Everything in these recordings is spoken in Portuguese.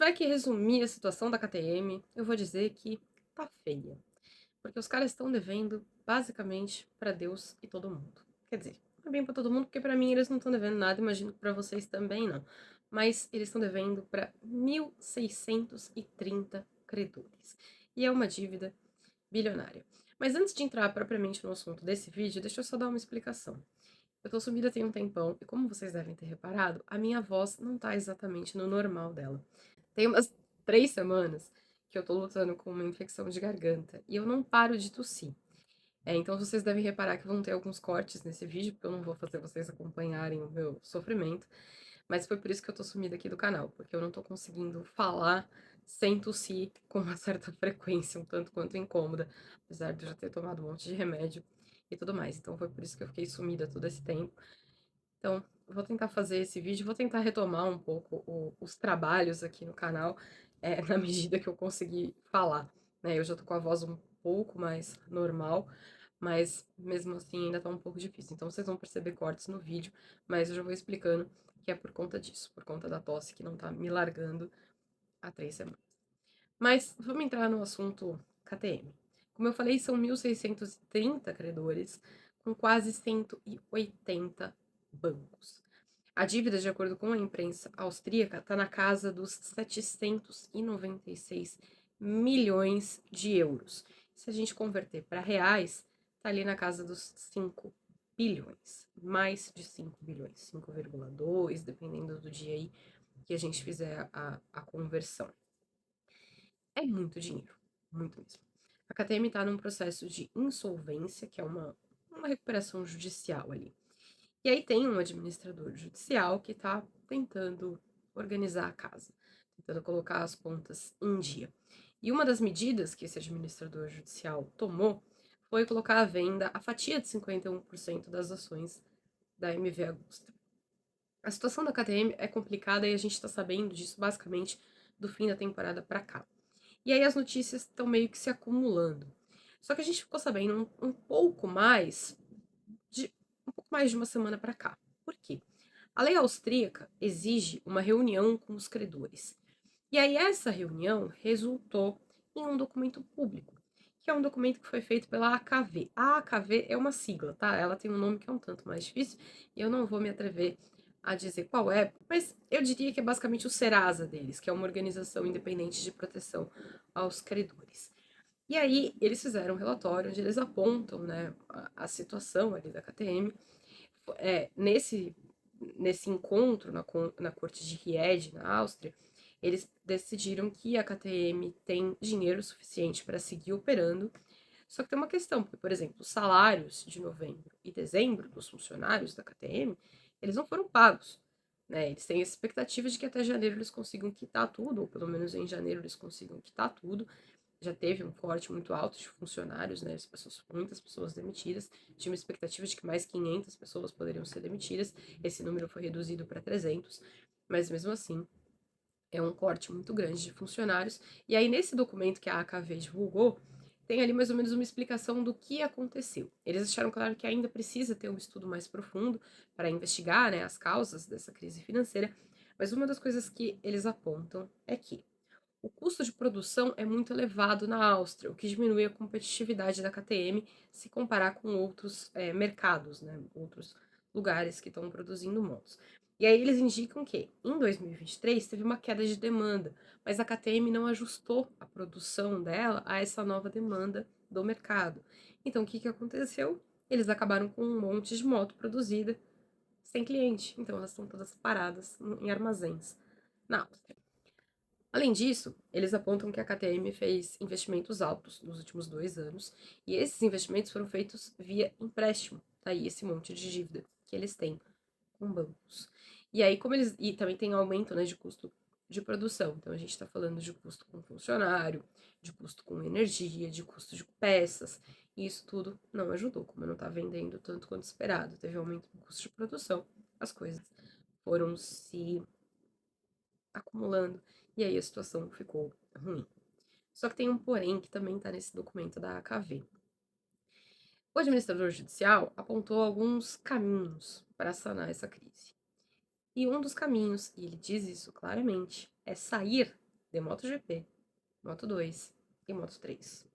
tiver que resumir a situação da KTM, eu vou dizer que tá feia. Porque os caras estão devendo basicamente pra Deus e todo mundo. Quer dizer, não é bem pra todo mundo, porque pra mim eles não estão devendo nada, imagino que pra vocês também não. Mas eles estão devendo pra 1.630 credores. E é uma dívida bilionária. Mas antes de entrar propriamente no assunto desse vídeo, deixa eu só dar uma explicação. Eu tô sumida tem um tempão e, como vocês devem ter reparado, a minha voz não tá exatamente no normal dela. Tem umas 3 semanas que eu tô lutando com uma infecção de garganta e eu não paro de tossir. Então vocês devem reparar que vão ter alguns cortes nesse vídeo, porque eu não vou fazer vocês acompanharem o meu sofrimento, mas foi por isso que eu tô sumida aqui do canal, porque eu não tô conseguindo falar sem tossir com uma certa frequência, um tanto quanto incômoda, apesar de eu já ter tomado um monte de remédio e tudo mais. Então foi por isso que eu fiquei sumida todo esse tempo. Então, vou tentar fazer esse vídeo, vou tentar retomar um pouco os trabalhos aqui no canal, na medida que eu conseguir falar, né? Eu já tô com a voz um pouco mais normal, mas mesmo assim ainda tá um pouco difícil. Então vocês vão perceber cortes no vídeo, mas eu já vou explicando que é por conta disso, por conta da tosse que não tá me largando há 3 semanas. Mas vamos entrar no assunto KTM. Como eu falei, são 1.630 credores, com quase 180 bancos. A dívida, de acordo com a imprensa austríaca, está na casa dos 796 milhões de euros. Se a gente converter para reais, está ali na casa dos 5 bilhões, mais de 5 bilhões, 5,2, dependendo do dia aí que a gente fizer a conversão. É muito dinheiro, muito mesmo. A KTM está num processo de insolvência, que é uma recuperação judicial ali. E aí tem um administrador judicial que está tentando organizar a casa, tentando colocar as pontas em dia. E uma das medidas que esse administrador judicial tomou foi colocar à venda a fatia de 51% das ações da MV Agusta. A situação da KTM é complicada e a gente está sabendo disso basicamente do fim da temporada para cá. E aí as notícias estão meio que se acumulando. Só que a gente ficou sabendo um pouco mais de uma semana para cá. Por quê? A lei austríaca exige uma reunião com os credores. E aí essa reunião resultou em um documento público, que é um documento que foi feito pela AKV. A AKV é uma sigla, tá? Ela tem um nome que é um tanto mais difícil e eu não vou me atrever a dizer qual é, mas eu diria que é basicamente o Serasa deles, que é uma organização independente de proteção aos credores. E aí eles fizeram um relatório onde eles apontam, né, a situação ali da KTM. Nesse encontro na corte de Ried, na Áustria, eles decidiram que a KTM tem dinheiro suficiente para seguir operando. Só que tem uma questão, porque, por exemplo, os salários de novembro e dezembro dos funcionários da KTM, eles não foram pagos. Né? Eles têm a expectativa de que até janeiro eles consigam quitar tudo, ou pelo menos em janeiro eles consigam quitar tudo. Já teve um corte muito alto de funcionários, né? Muitas pessoas demitidas. Tinha uma expectativa de que mais 500 pessoas poderiam ser demitidas. Esse número foi reduzido para 300, mas mesmo assim é um corte muito grande de funcionários. E aí, nesse documento que a AKV divulgou, tem ali mais ou menos uma explicação do que aconteceu. Eles acharam claro que ainda precisa ter um estudo mais profundo para investigar, né, as causas dessa crise financeira, mas uma das coisas que eles apontam é que o custo de produção é muito elevado na Áustria, o que diminui a competitividade da KTM se comparar com outros mercados, né, outros lugares que estão produzindo motos. E aí eles indicam que em 2023 teve uma queda de demanda, mas a KTM não ajustou a produção dela a essa nova demanda do mercado. Então o que, que aconteceu? Eles acabaram com um monte de moto produzida sem cliente, então elas estão todas paradas em armazéns na Áustria. Além disso, eles apontam que a KTM fez investimentos altos nos últimos 2 anos, e esses investimentos foram feitos via empréstimo, tá aí esse monte de dívida que eles têm com bancos. E aí, como eles. E também tem aumento, né, de custo de produção. Então a gente está falando de custo com funcionário, de custo com energia, de custo de peças. E isso tudo não ajudou, como não está vendendo tanto quanto esperado. Teve aumento no custo de produção, as coisas foram se acumulando, e aí a situação ficou ruim. Só que tem um porém que também está nesse documento da AKV. O administrador judicial apontou alguns caminhos para sanar essa crise. E um dos caminhos, e ele diz isso claramente, é sair de MotoGP, Moto2 e Moto3.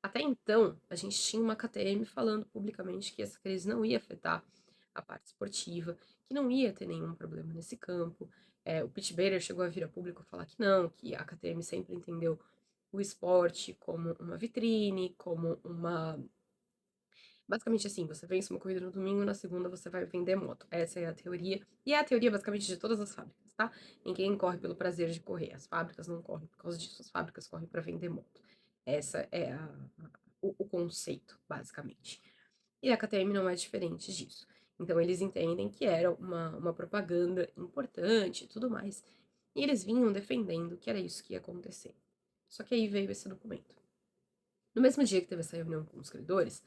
Até então, a gente tinha uma KTM falando publicamente que essa crise não ia afetar a parte esportiva, que não ia ter nenhum problema nesse campo. O Pete Bader chegou a vir a público falar que não, que a KTM sempre entendeu o esporte como uma vitrine, como uma. Basicamente assim, você vence uma corrida no domingo, na segunda você vai vender moto. Essa é a teoria. E é a teoria basicamente de todas as fábricas, tá? Ninguém corre pelo prazer de correr. As fábricas não correm por causa disso. As fábricas correm para vender moto. Essa é o conceito, basicamente. E a KTM não é diferente disso. Então eles entendem que era uma propaganda importante e tudo mais. E eles vinham defendendo que era isso que ia acontecer. Só que aí veio esse documento. No mesmo dia que teve essa reunião com os credores,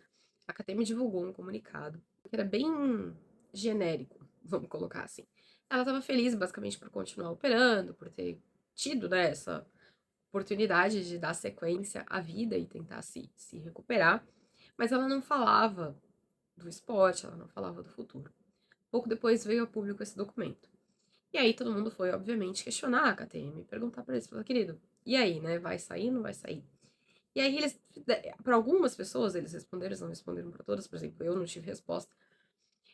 a KTM divulgou um comunicado que era bem genérico, vamos colocar assim. Ela estava feliz, basicamente, por continuar operando, por ter tido, né, essa oportunidade de dar sequência à vida e tentar se recuperar, mas ela não falava do esporte, ela não falava do futuro. Pouco depois veio a público esse documento. E aí todo mundo foi, obviamente, questionar a KTM, perguntar para eles, falar, querido, e aí, né, vai sair, não vai sair? E aí eles, para algumas pessoas, eles responderam, eles não responderam para todas, por exemplo, eu não tive resposta,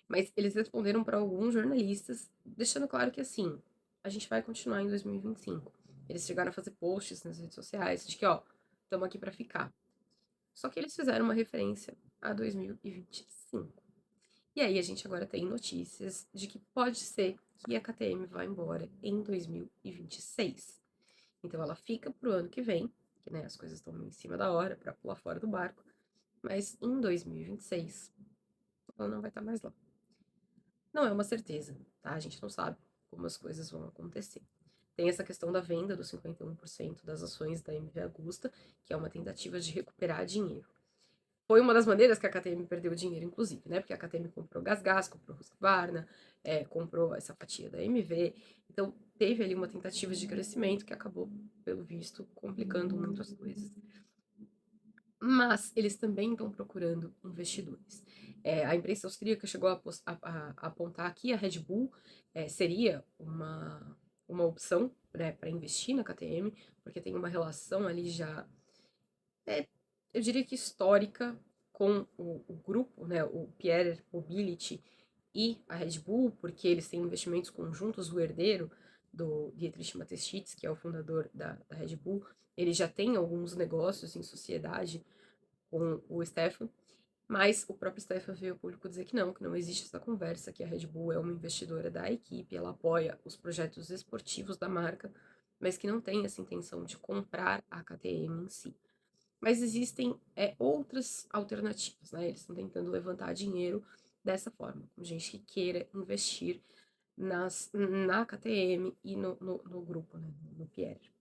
mas eles responderam para alguns jornalistas, deixando claro que assim, a gente vai continuar em 2025. Eles chegaram a fazer posts nas redes sociais de que, ó, estamos aqui para ficar. Só que eles fizeram uma referência a 2025. E aí a gente agora tem notícias de que pode ser que a KTM vá embora em 2026. Então ela fica pro ano que vem, que né, as coisas estão em cima da hora para pular fora do barco, mas em 2026 ela não vai estar mais lá. Não é uma certeza, tá? A gente não sabe como as coisas vão acontecer. Tem essa questão da venda dos 51% das ações da MV Agusta, que é uma tentativa de recuperar dinheiro. Foi uma das maneiras que a KTM perdeu dinheiro, inclusive, né? Porque a KTM comprou Gasgas, comprou Husqvarna, comprou essa fatia da MV. Então, teve ali uma tentativa de crescimento que acabou, pelo visto, complicando muito as coisas. Mas eles também estão procurando investidores. A imprensa austríaca chegou a apontar que a Red Bull seria uma opção, né, para investir na KTM, porque tem uma relação ali já, é, eu diria que histórica, com o grupo, né, o Pierre Mobility e a Red Bull, porque eles têm investimentos conjuntos. O herdeiro do Dietrich Mateschitz, que é o fundador da Red Bull, ele já tem alguns negócios em sociedade com o Stefan, mas o próprio Stefan veio ao público dizer que não existe essa conversa, que a Red Bull é uma investidora da equipe, ela apoia os projetos esportivos da marca, mas que não tem essa intenção de comprar a KTM em si. Mas existem outras alternativas, né? Eles estão tentando levantar dinheiro dessa forma, com gente que queira investir na KTM e no grupo, né? No Pierre.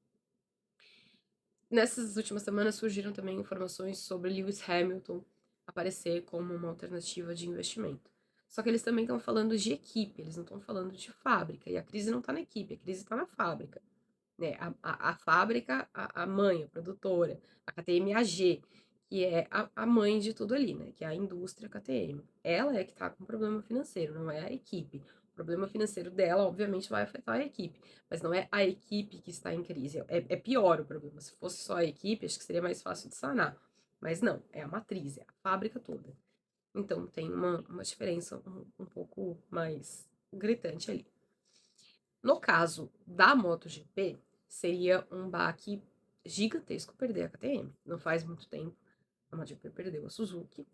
Nessas últimas semanas surgiram também informações sobre Lewis Hamilton aparecer como uma alternativa de investimento. Só que eles também estão falando de equipe, eles não estão falando de fábrica. E a crise não está na equipe, a crise está na fábrica. Né? A fábrica, a mãe, a produtora, a KTM AG, que é a mãe de tudo ali, né? Que é a indústria KTM. Ela é que está com problema financeiro, não é a equipe. O problema financeiro dela, obviamente, vai afetar a equipe, mas não é a equipe que está em crise. É pior o problema. Se fosse só a equipe, acho que seria mais fácil de sanar. Mas não, é a matriz, é a fábrica toda. Então tem uma diferença um pouco mais gritante ali. No caso da MotoGP, seria um baque gigantesco perder a KTM. Não faz muito tempo a MotoGP perdeu a Suzuki.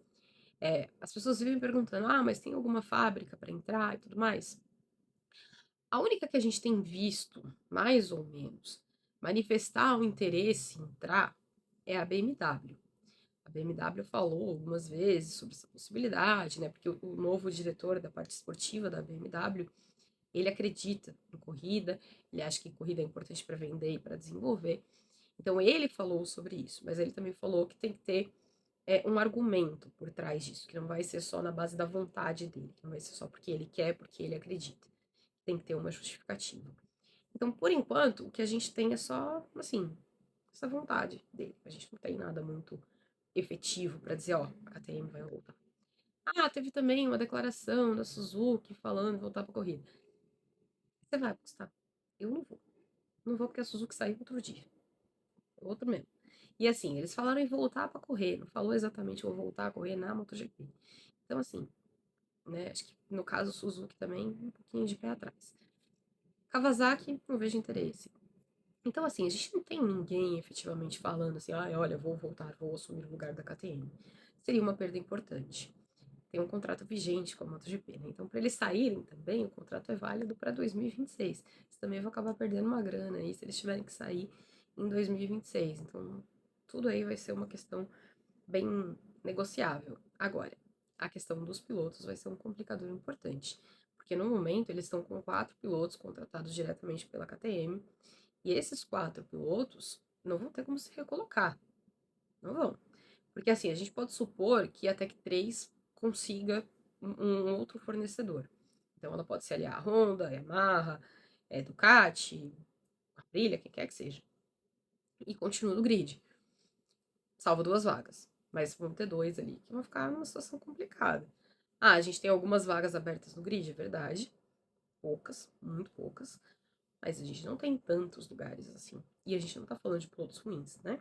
As pessoas vivem perguntando: ah, mas tem alguma fábrica para entrar e tudo mais? A única que a gente tem visto, mais ou menos, manifestar o interesse em entrar é a BMW. A BMW falou algumas vezes sobre essa possibilidade, né? Porque o novo diretor da parte esportiva da BMW, ele acredita em corrida, ele acha que corrida é importante para vender e para desenvolver. Então ele falou sobre isso, mas ele também falou que tem que ter um argumento por trás disso, que não vai ser só na base da vontade dele, que não vai ser só porque ele quer, porque ele acredita. Tem que ter uma justificativa. Então, por enquanto, o que a gente tem é só, assim, essa vontade dele. A gente não tem nada muito efetivo para dizer, ó, a KTM vai voltar. Ah, teve também uma declaração da Suzuki falando voltar para corrida. Você vai apostar? Eu não vou. não vou porque a Suzuki saiu outro dia. Outro mesmo. E assim, eles falaram em voltar pra correr, não falou exatamente vou voltar a correr na MotoGP. Então assim, né, acho que no caso Suzuki também, um pouquinho de pé atrás. Kawasaki, não vejo interesse. Então, assim, a gente não tem ninguém efetivamente falando assim, ah, olha, vou voltar, vou assumir o lugar da KTM. Seria uma perda importante. Tem um contrato vigente com a MotoGP, né? Então, para eles saírem também, o contrato é válido para 2026. Eles também vão acabar perdendo uma grana aí se eles tiverem que sair em 2026. Então, tudo aí vai ser uma questão bem negociável. Agora, a questão dos pilotos vai ser um complicador importante, porque no momento eles estão com 4 pilotos contratados diretamente pela KTM, e esses 4 pilotos não vão ter como se recolocar. Não vão. Porque assim, a gente pode supor que a Tech 3 consiga um outro fornecedor. Então ela pode se aliar à Honda, Yamaha, Ducati, Aprilia, quem quer que seja. E continua no grid. Salvo 2 vagas. Mas vão ter 2 ali que vão ficar numa situação complicada. Ah, a gente tem algumas vagas abertas no grid, é verdade. Poucas, muito poucas. Mas a gente não tem tantos lugares assim. E a gente não tá falando de pilotos ruins, né?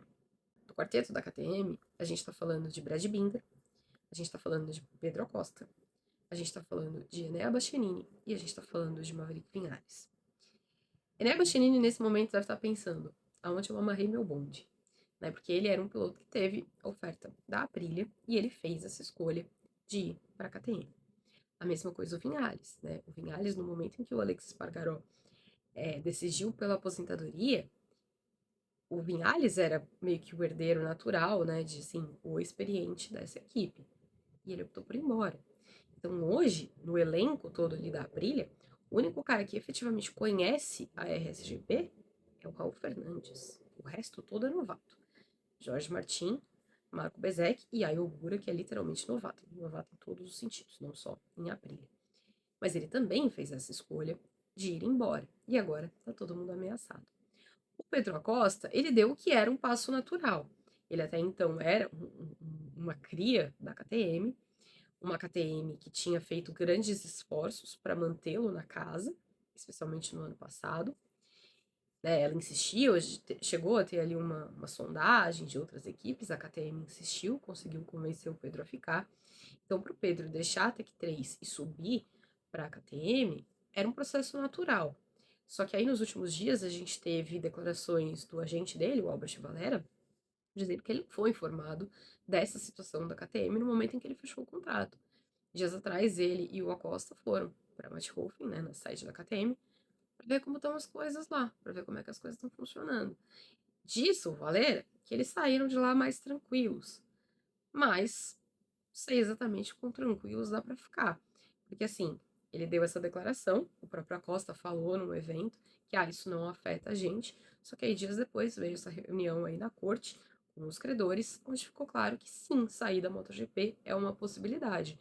Do quarteto da KTM, a gente tá falando de Brad Binder, a gente tá falando de Pedro Acosta, a gente tá falando de Enea Bastianini e a gente tá falando de Maverick Vinhares. Enea Bastianini, nesse momento, deve estar pensando aonde eu amarrei meu bonde, né? Porque ele era um piloto que teve a oferta da Aprilia e ele fez essa escolha de ir para a KTM. A mesma coisa o Vinhales, né? O Vinhales, no momento em que o Alex Espargaró decidiu pela aposentadoria, o Vinhales era meio que o herdeiro natural, né? De, assim, o experiente dessa equipe. E ele optou por ir embora. Então, hoje, no elenco todo ali da Aprilia, o único cara que efetivamente conhece a RSGP é o Raul Fernandes. O resto todo é novato. Jorge Martin, Marco Bezek e Ai Ogura, que é literalmente novato. Novato em todos os sentidos, não só em Aprilia. Mas ele também fez essa escolha de ir embora. E agora tá todo mundo ameaçado. O Pedro Acosta, ele deu o que era um passo natural. Ele até então era uma cria da KTM, uma KTM que tinha feito grandes esforços para mantê-lo na casa, especialmente no ano passado. Né, ela insistiu, chegou a ter ali uma sondagem de outras equipes, a KTM insistiu, conseguiu convencer o Pedro a ficar. Então, para o Pedro deixar a Tech 3 e subir para a KTM, era um processo natural. Só que aí nos últimos dias a gente teve declarações do agente dele, o Albert Valera, dizendo que ele não foi informado dessa situação da KTM no momento em que ele fechou o contrato. Dias atrás, ele e o Acosta foram para Mathofen, né, na sede da KTM, para ver como estão as coisas lá, para ver como é que as coisas estão funcionando. Disso, o Valera, que eles saíram de lá mais tranquilos. Mas não sei exatamente quão tranquilos dá para ficar. Porque assim, ele deu essa declaração, o próprio Acosta falou num evento que isso não afeta a gente. Só que aí dias depois veio essa reunião aí na corte com os credores, onde ficou claro que sim, sair da MotoGP é uma possibilidade.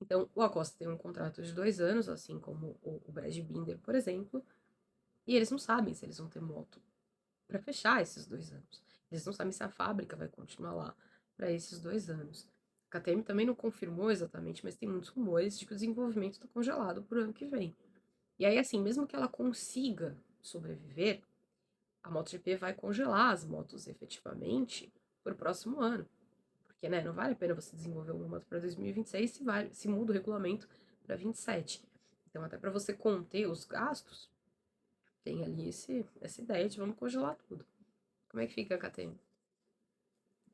Então, o Acosta tem um contrato de 2 anos, assim como o Brad Binder, por exemplo, e eles não sabem se eles vão ter moto para fechar esses 2 anos. Eles não sabem se a fábrica vai continuar lá para esses 2 anos. A KTM também não confirmou exatamente, mas tem muitos rumores de que o desenvolvimento está congelado para o ano que vem. E aí, assim, mesmo que ela consiga sobreviver, a MotoGP vai congelar as motos efetivamente para o próximo ano. Porque, né, não vale a pena você desenvolver uma moto para 2026 se muda o regulamento para 27. Então, até para você conter os gastos, tem ali essa ideia de vamos congelar tudo. Como é que fica a KTM?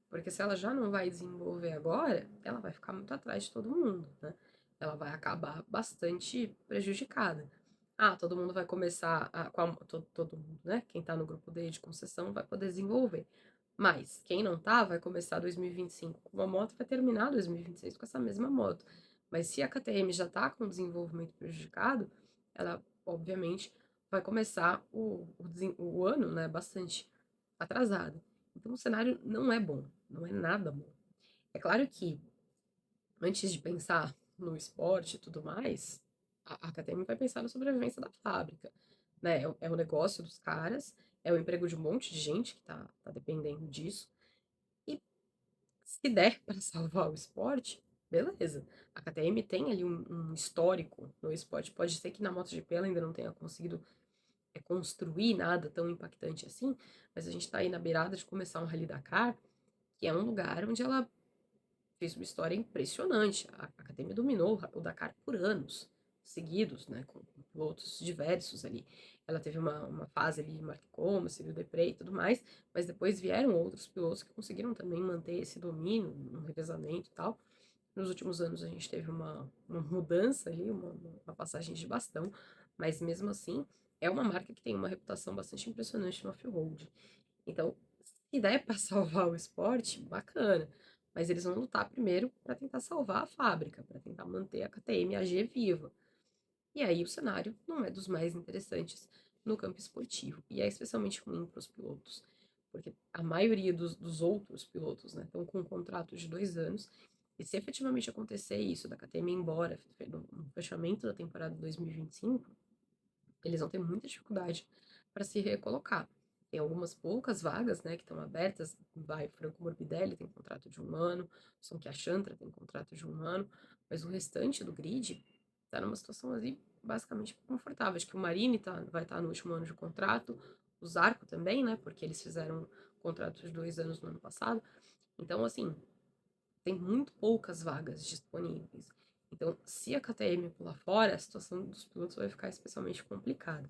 Porque se ela já não vai desenvolver agora, ela vai ficar muito atrás de todo mundo, né? Ela vai acabar bastante prejudicada. Todo mundo vai começar todo mundo, né? Quem tá no grupo D de concessão vai poder desenvolver. Mas quem não tá vai começar 2025 com uma moto, vai terminar 2026 com essa mesma moto. Mas se a KTM já tá com o desenvolvimento prejudicado, ela obviamente vai começar o ano, né, bastante atrasada. Então o cenário não é bom, não é nada bom. É claro que antes de pensar no esporte e tudo mais, a KTM vai pensar na sobrevivência da fábrica, né? É o negócio dos caras, é o emprego de um monte de gente que tá dependendo disso. E se der para salvar o esporte, beleza. A KTM tem ali um histórico no esporte. Pode ser que na MotoGP ela ainda não tenha conseguido construir nada tão impactante assim, mas a gente tá aí na beirada de começar um Rally Dakar, que é um lugar onde ela fez uma história impressionante. A academia dominou o Dakar por anos seguidos, né, com pilotos diversos ali. Ela teve uma fase ali, Mark Como, Cyril Depré e tudo mais, mas depois vieram outros pilotos que conseguiram também manter esse domínio, um revezamento e tal. Nos últimos anos a gente teve uma mudança ali, uma passagem de bastão, mas mesmo assim é uma marca que tem uma reputação bastante impressionante no off-road. Então, se der para salvar o esporte, bacana. Mas eles vão lutar primeiro para tentar salvar a fábrica, para tentar manter a KTM AG viva. E aí o cenário não é dos mais interessantes no campo esportivo. E é especialmente ruim para os pilotos. Porque a maioria dos outros pilotos, né, estão com um contrato de 2 anos. E se efetivamente acontecer isso, da KTM ir embora no fechamento da temporada 2025, eles vão ter muita dificuldade para se recolocar. Tem algumas poucas vagas, né, que estão abertas. Vai, Franco Morbidelli tem contrato de 1 ano, Sonkia Chantra tem contrato de 1 ano, mas o restante do grid tá numa situação ali basicamente confortável. Acho que o Marini vai estar no último ano de contrato, o Zarco também, né, porque eles fizeram contrato de 2 anos no ano passado. Então, assim, tem muito poucas vagas disponíveis. Então, se a KTM pular fora, a situação dos pilotos vai ficar especialmente complicada.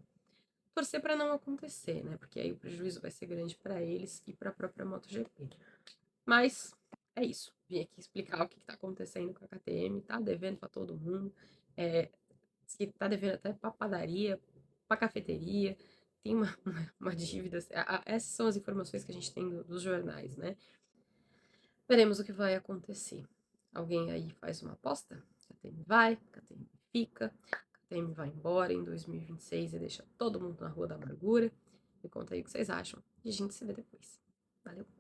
Torcer para não acontecer, né? Porque aí o prejuízo vai ser grande para eles e para a própria MotoGP. Mas é isso. Vim aqui explicar o que está acontecendo com a KTM. Tá devendo para todo mundo. É, que tá devendo até para padaria, para cafeteria. Tem uma dívida. Essas são as informações que a gente tem dos jornais, né? Veremos o que vai acontecer. Alguém aí faz uma aposta? KTM vai, KTM fica, KTM vai embora em 2026 e deixa todo mundo na Rua da Amargura. Me conta aí o que vocês acham e a gente se vê depois. Valeu!